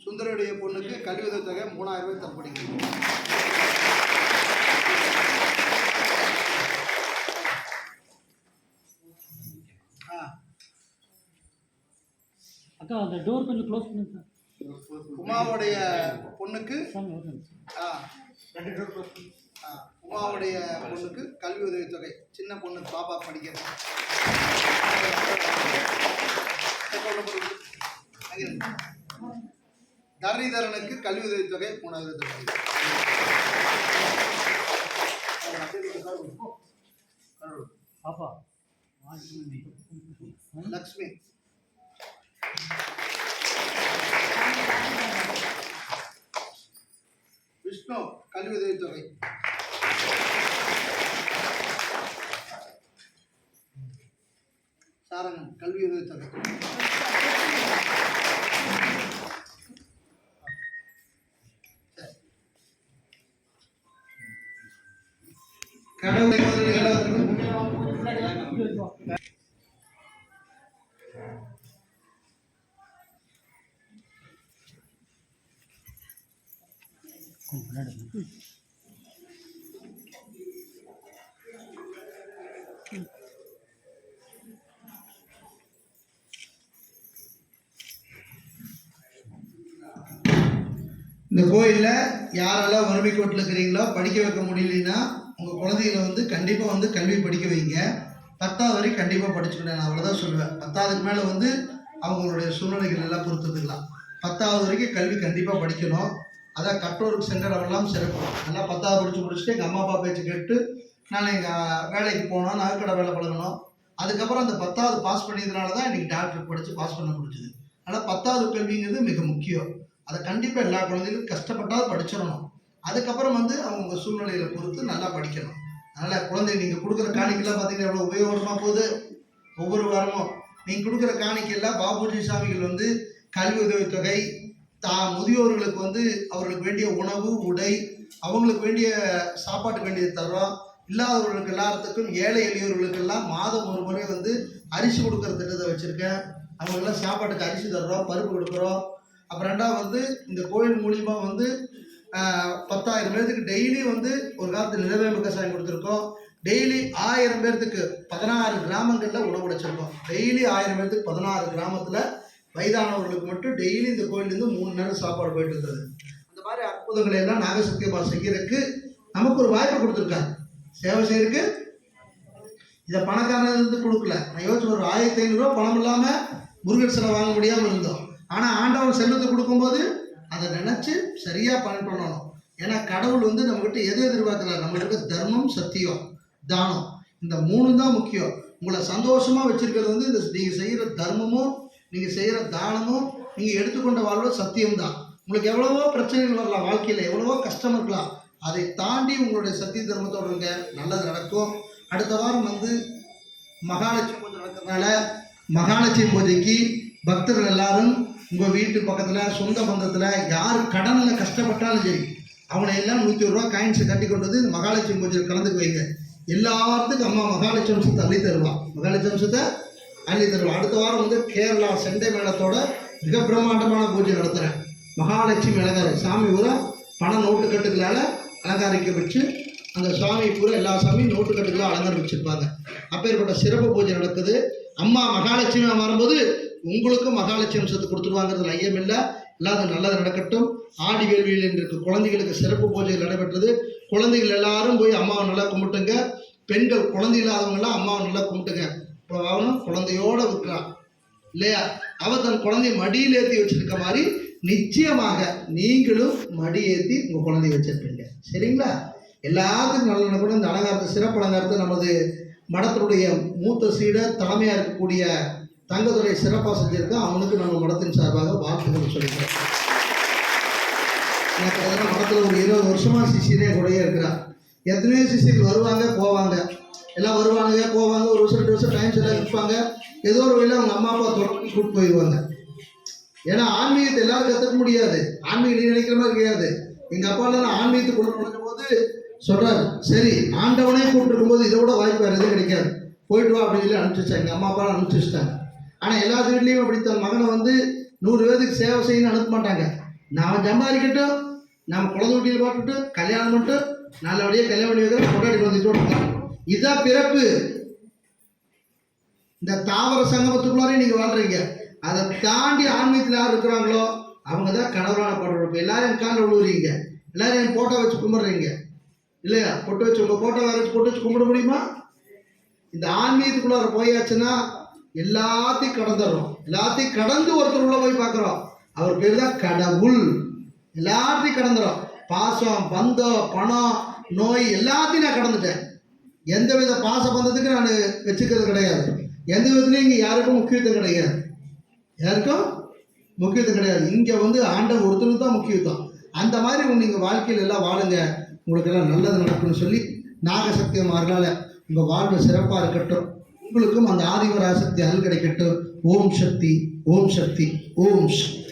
சுந்தருடைய பொண்ணுக்கு கல்வி உதவித்தொகை 3000 ரூபாய் தரப்படுகிறது. அக்கா அந்த டோர் கொஞ்சம் க்ளோஸ் பண்ணுங்க. உமாவுடைய பொண்ணுக்கு உமாவுடைய பொண்ணுக்கு கல்வி உதவித்தொகை, சின்ன பொண்ணு பாப்பா படிக்கிறது. தரணிதரனுக்கு கல்வி உதவித்தொகை 3000 ரூபாய். பாப்பா லக்ஷ்மி விஷ்ணு கல்வி உதவித்தொகை. சாரங்கன் கல்வி உதவித்தொகை. கடவுளை இந்த கோயிலில் யாரெல்லாம் வறுமை கோட்டில் இருக்கிறீங்களோ படிக்க வைக்க முடியலன்னா உங்கள் குழந்தைகளை வந்து கண்டிப்பாக வந்து கல்வி படிக்க வைங்க. 10வது வரைக்கும் கண்டிப்பாக படிச்சுக்கிட்டேன். நான் அவ்வளோதான் சொல்லுவேன். 10வதுக்கு மேலே வந்து அவங்களுடைய சூழ்நிலைகள் எல்லாம் பொறுத்துக்கலாம். 10வது வரைக்கும் கல்வி கண்டிப்பாக படிக்கணும். அதான் கற்றோருக்கு சென்றவெல்லாம் சிறப்பு. நல்லா 10வது படித்து முடிச்சுட்டு எங்கள் அம்மா அப்பா பேச்சு கேட்டு நான் எங்கள் வேலைக்கு போனோம், நகைக்கடை வேலை பழகணும். அதுக்கப்புறம் அந்த 10வது பாஸ் பண்ணியதுனால தான் இன்றைக்கி டாக்டருக்கு படித்து பாஸ் பண்ண முடிஞ்சுது. அதனால் 10வது கல்விங்கிறது மிக முக்கியம். அதை கண்டிப்பாக எல்லா குழந்தைகளும் கஷ்டப்பட்டால் படிச்சிடணும். அதுக்கப்புறம் வந்து அவங்க சூழ்நிலைகளை பொறுத்து நல்லா படிக்கணும். அதனால் குழந்தை நீங்கள் கொடுக்குற காணிக்கெல்லாம் பார்த்தீங்கன்னா எவ்வளோ உபயோகமாக போகுது. ஒவ்வொரு வாரமும் நீங்கள் கொடுக்குற காணிக்கையெல்லாம் பாபுஜி சாமிகள் வந்து கல்வி உதவித்தொகை, முதியோர்களுக்கு வந்து அவர்களுக்கு வேண்டிய உணவு, உடை, அவங்களுக்கு வேண்டிய சாப்பாட்டுக்கு வேண்டியது தரோம். இல்லாதவர்களுக்கு எல்லாத்துக்கும், ஏழை எளியவர்களுக்கெல்லாம் மாதம் ஒரு முறை வந்து அரிசி கொடுக்குற திட்டத்தை வச்சுருக்கேன். அவங்களுக்கெல்லாம் சாப்பாட்டுக்கு அரிசி தர்றோம், பருப்பு கொடுக்குறோம். அப்புறம் 2வது வந்து இந்த கோயில் மூலிமா வந்து 10,000 பேர்த்துக்கு டெய்லி வந்து ஒரு காலத்தில் நிலவேம்பு கசாயம் கொடுத்துருக்கோம். டெய்லி 1000 பேர்த்துக்கு 16 கிராமங்களில் உணவு உடைச்சிருக்கோம். டெய்லி 1000 பேர்த்துக்கு 16 கிராமத்தில் வயதானவர்களுக்கு மட்டும் டெய்லி இந்த கோயிலேருந்து 3 நேரம் சாப்பாடு போயிட்டு இருந்தது. அந்த மாதிரி அற்புதங்களை எல்லாம் நாகசக்தியம்மா செய்கிறதுக்கு நமக்கு ஒரு வாய்ப்பு கொடுத்துருக்காங்க. சேவை செய்யறதுக்கு இதை பணக்காரருந்து கொடுக்கல. நான் யோசிச்சு ஒரு 1500 ரூபா பணம் இல்லாமல் முருகன் சிலை வாங்க முடியாமல் இருந்தோம். ஆனால் ஆண்டவன் செல்வத்தை கொடுக்கும்போது அதை நினச்சி சரியாக பண்ணணும். ஏன்னா கடவுள் வந்து நம்மகிட்ட எது எதிர்பார்க்குறாரு? நம்மகிட்ட தர்மம், சத்தியம், தானம், இந்த 3 தான் முக்கியம். உங்களை சந்தோஷமாக வச்சுருக்கிறது வந்து இந்த நீங்கள் செய்கிற தர்மமும், நீங்கள் செய்கிற தானமும், நீங்கள் எடுத்துக்கொண்ட வாழ்வு சத்தியம் தான். உங்களுக்கு எவ்வளவோ பிரச்சனைகள் வரலாம், வாழ்க்கையில் எவ்வளவோ கஷ்டம் இருக்கலாம். அதை தாண்டி உங்களுடைய சத்திய தர்மத்தோடு இருங்க, நல்லது நடக்கும். அடுத்த வாரம் வந்து மகாலட்சுமி பூஜை நடக்கிறதுனால மகாலட்சுமி பூஜைக்கு பக்தர்கள் எல்லாரும் உங்கள் வீட்டு பக்கத்தில், சொந்த பந்தத்தில் யார் கடனில் கஷ்டப்பட்டாலும் சரி, அவனை எல்லாம் 100 ரூபா காயின்ஸை கட்டி கொண்டு வந்து மகாலட்சுமி பூஜையில் கலந்துக்கு வைங்க. எல்லாத்துக்கும் அம்மா மகாலட்சுமி அம்சத்தை அள்ளி தருவான். மகாலட்சுமி அம்சத்தை அள்ளி தருவான். அடுத்த வாரம் வந்து கேரளா செண்டை மேளத்தோட மிக பிரம்மாண்டமான பூஜை நடத்துகிறேன். மகாலட்சுமி அலங்காரம் சாமி பூரா பண நோட்டுக்கட்டுகளால் அலங்காரிக்க வச்சு அந்த சாமி பூரா எல்லா சாமியும் நோட்டுக்கட்டுகளாக அலங்காரம் வச்சுருப்பாங்க. அப்பேற்பட்ட சிறப்பு பூஜை நடக்குது. அம்மா மகாலட்சுமி வரும்போது உங்களுக்கும் மகாலட்சுமி அம்சத்தை கொடுத்துருவாங்கிறது ஐயமில்லை. எல்லாரும் நல்லது நடக்கட்டும். ஆடி வேள்வியில் இன்றைக்கு குழந்தைகளுக்கு சிறப்பு பூஜைகள் நடைபெற்றது. குழந்தைகள் எல்லாரும் போய் அம்மாவை நல்லா கும்பிட்டுங்க. பெண்கள் குழந்தை இல்லாதவங்களாம் அம்மாவை நல்லா கும்பிட்டுங்க. இப்போ அவனும் குழந்தையோடு இருக்கிறான் இல்லையா? அவள் தன் குழந்தைய மடியில் ஏற்றி வச்சிருக்க மாதிரி நிச்சயமாக நீங்களும் மடி ஏற்றி உங்கள் குழந்தைய வச்சிருப்பீங்க. சரிங்களா? எல்லாத்துக்கும் நல்ல நடக்கணும். இந்த அலங்காரத்தை, சிறப்பு அலங்காரத்தை நமது மடத்தினுடைய மூத்த சீடர் தலைமையாக இருக்கக்கூடிய தங்கத்துறை சிறப்பாக செஞ்சுருக்கோம். அவனுக்கு நம்ம மடத்தின் சார்பாக வாழ்த்துக்கள் சொல்லிக்கிறோம். எனக்கு அதனால் மடத்தில் ஒரு 20 வருஷமாக சிஷியனே கூடயே இருக்கிறான். எத்தனையோ சிஷியர்கள் வருவாங்க போவாங்க, எல்லாம் வருவானுங்க போவாங்க. ஒரு வருஷம் 2 வருஷம் டைம் எல்லாம் இருப்பாங்க. ஏதோ ஒரு வழியில் அவங்க அம்மா அப்பா தொடர்ந்து கூப்பிட்டு போயிடுவாங்க. ஏன்னா ஆன்மீகத்தை எல்லாரும் கற்றுக்க முடியாது. ஆன்மீகம் நீ நினைக்கிற மாதிரி கிடையாது. எங்கள் அப்பாலாம் நான் ஆன்மீகத்தை கொண்டு நடக்கும் போது சொல்கிறார், சரி ஆண்டவனே கூப்பிட்டுருக்கும் போது இதை விட வாய்ப்பு வேறு எதுவும் கிடைக்காது, போயிட்டு வா அப்படின்னு சொல்லி அனுப்பிச்சி வச்சாங்க. எங்கள் அம்மா அப்பா அனுப்பிச்சி வச்சிட்டாங்க. ஆனால் எல்லா வீட்லேயும் அப்படி தன் மகனை வந்து 100 பேருக்கு சேவை செய்யணும்னு அனுப்ப மாட்டாங்க. நாம் சம்பாதிக்கட்டும், நம்ம குழந்தை குட்டியில் போட்டுட்டு கல்யாணம் பண்ணிட்டு நல்லபடியாக கல்யாணம் பண்ணி வைக்கிற கொண்டாடி குழந்தைட்டு விடலாம். இதுதான் பிறப்பு. இந்த தாவர சங்கமத்துக்குள்ளாரே நீங்கள் வாழ்றீங்க. அதை தாண்டி ஆன்மீகத்தில் யார் இருக்கிறாங்களோ அவங்க தான் கடவுளான பாடுறோம். இப்போ எல்லாரும் என் காலில் விழுவுறீங்க, எல்லாரும் என் போட்டோ வச்சு கும்பிட்றீங்க இல்லையா? பொட்டு வச்சு உங்கள் போட்டோ வேற வச்சு பொட்டு வச்சு கும்பிட முடியுமா? இந்த ஆன்மீகத்துக்குள்ளார போயாச்சுன்னா எல்லாத்தையும் கடந்துடுறோம். எல்லாத்தையும் கடந்து ஒருத்தர் உள்ள போய் பார்க்குறோம். அவர் பேர் தான் கடவுள். எல்லாத்தையும் கடந்துடும். பாசம், பந்தம், பணம், நோய் எல்லாத்தையும் நான் கடந்துட்டேன். எந்த வித பாச பந்தத்துக்கு நான் வச்சுக்கிறது கிடையாது. எந்த விதத்துலையும் இங்கே யாருக்கும் முக்கியத்துவம் கிடையாது. யாருக்கும் முக்கியத்துவம் கிடையாது. இங்கே வந்து ஆண்டவர் ஒருத்தருக்கு தான் முக்கியத்துவம். அந்த மாதிரி நீங்கள் வாழ்க்கையில் எல்லாம் வாழுங்க. உங்களுக்கு எல்லாம் நல்லது நடக்கும்னு சொல்லி நாகசக்தியமார்களால் உங்கள் வாழ்வு சிறப்பாக இருக்கட்டும். உங்களுக்கும் அந்த ஆதிவராசக்தி அருள் கிடைக்கட்டும். ஓம் சக்தி, ஓம் சக்தி, ஓம் சக்தி.